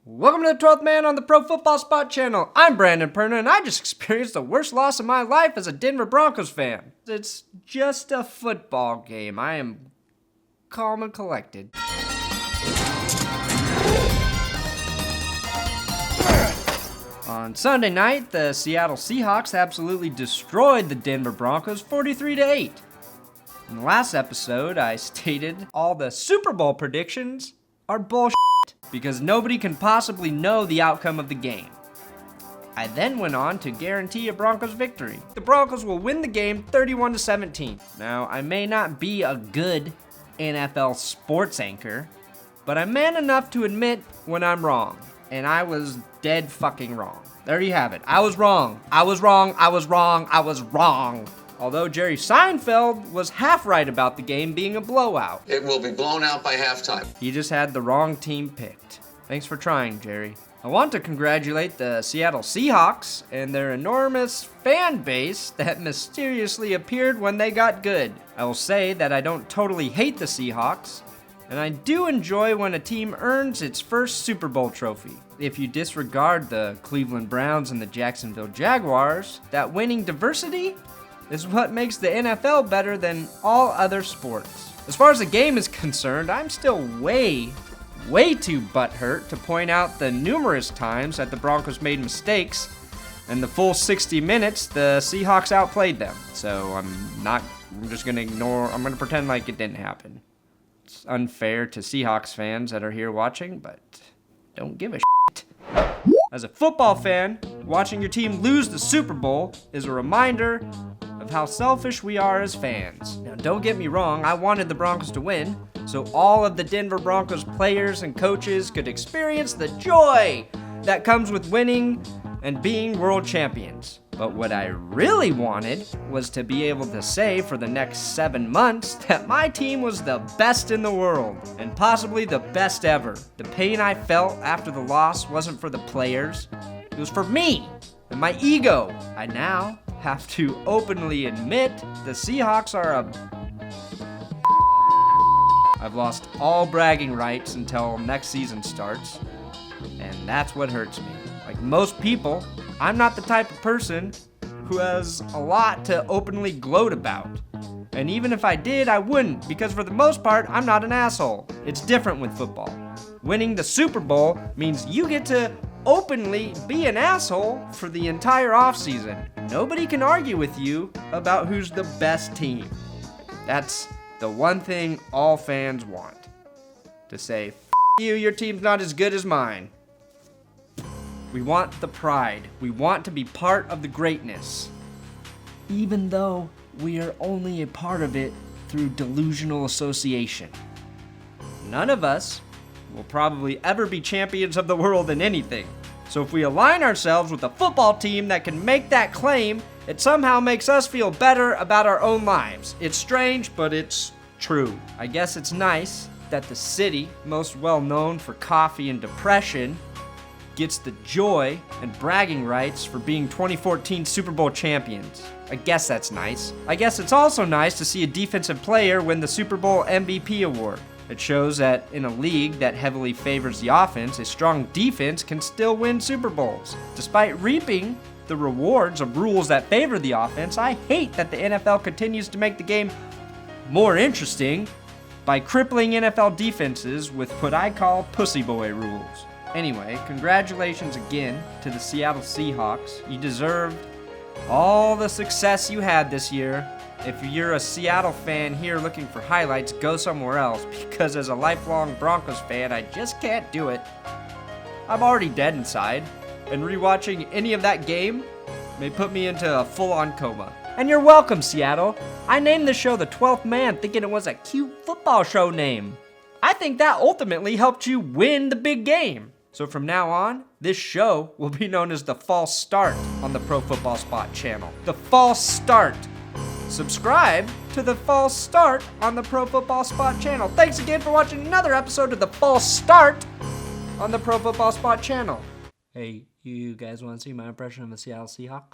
Welcome to the 12th Man on the Pro Football Spot channel. I'm Brandon Perna, and I just experienced the worst loss of my life as a Denver Broncos fan. It's just a football game. I am calm and collected. On Sunday night, the Seattle Seahawks absolutely destroyed the Denver Broncos 43-8. In the last episode, I stated all the Super Bowl predictions are bullshit because nobody can possibly know the outcome of the game. I then went on to guarantee a Broncos victory. The Broncos will win the game 31-17. Now, I may not be a good NFL sports anchor, but I'm man enough to admit when I'm wrong. And I was dead fucking wrong. There you have it. I was wrong. I was wrong. I was wrong. I was wrong. Although Jerry Seinfeld was half right about the game being a blowout. It will be blown out by halftime. He just had the wrong team picked. Thanks for trying, Jerry. I want to congratulate the Seattle Seahawks and their enormous fan base that mysteriously appeared when they got good. I will say that I don't totally hate the Seahawks, and I do enjoy when a team earns its first Super Bowl trophy. If you disregard the Cleveland Browns and the Jacksonville Jaguars, that winning diversity is what makes the NFL better than all other sports. As far as the game is concerned, I'm still way too butthurt to point out the numerous times that the Broncos made mistakes, and the full 60 minutes the Seahawks outplayed them. So I'm just gonna I'm gonna pretend like it didn't happen. It's unfair to Seahawks fans that are here watching, but don't give a shit. As a football fan, watching your team lose the Super Bowl is a reminder of how selfish we are as fans. Now, don't get me wrong, I wanted the Broncos to win, so all of the Denver Broncos players and coaches could experience the joy that comes with winning and being world champions. But what I really wanted was to be able to say for the next 7 months that my team was the best in the world, and possibly the best ever. The pain I felt after the loss wasn't for the players, it was for me and my ego. I now have to openly admit the Seahawks are I've lost all bragging rights until next season starts, and that's what hurts me. Like most people, I'm not the type of person who has a lot to openly gloat about. And even if I did, I wouldn't, because for the most part, I'm not an asshole. It's different with football. Winning the Super Bowl means you get to openly be an asshole for the entire offseason. Nobody can argue with you about who's the best team. That's the one thing all fans want. To say, F you, your team's not as good as mine. We want the pride. We want to be part of the greatness. Even though we are only a part of it through delusional association. None of us will probably ever be champions of the world in anything. So if we align ourselves with a football team that can make that claim, it somehow makes us feel better about our own lives. It's strange, but it's true. I guess it's nice that the city, most well known for coffee and depression, gets the joy and bragging rights for being 2014 Super Bowl champions. I guess that's nice. I guess it's also nice to see a defensive player win the Super Bowl MVP award. It shows that in a league that heavily favors the offense, a strong defense can still win Super Bowls. Despite reaping the rewards of rules that favor the offense, I hate that the NFL continues to make the game more interesting by crippling NFL defenses with what I call pussy boy rules. Anyway, congratulations again to the Seattle Seahawks. You deserved all the success you had this year. If you're a Seattle fan here looking for highlights, go somewhere else, because as a lifelong Broncos fan, I just can't do it. I'm already dead inside, and rewatching any of that game may put me into a full-on coma. And you're welcome, Seattle. I named the show The 12th Man thinking it was a cute football show name. I think that ultimately helped you win the big game. So from now on, this show will be known as The False Start on the Pro Football Spot channel. The False Start. Subscribe to The False Start on the Pro Football Spot channel. Thanks again for watching another episode of The False Start on the Pro Football Spot channel. Hey, you guys want to see my impression of a Seattle Seahawk?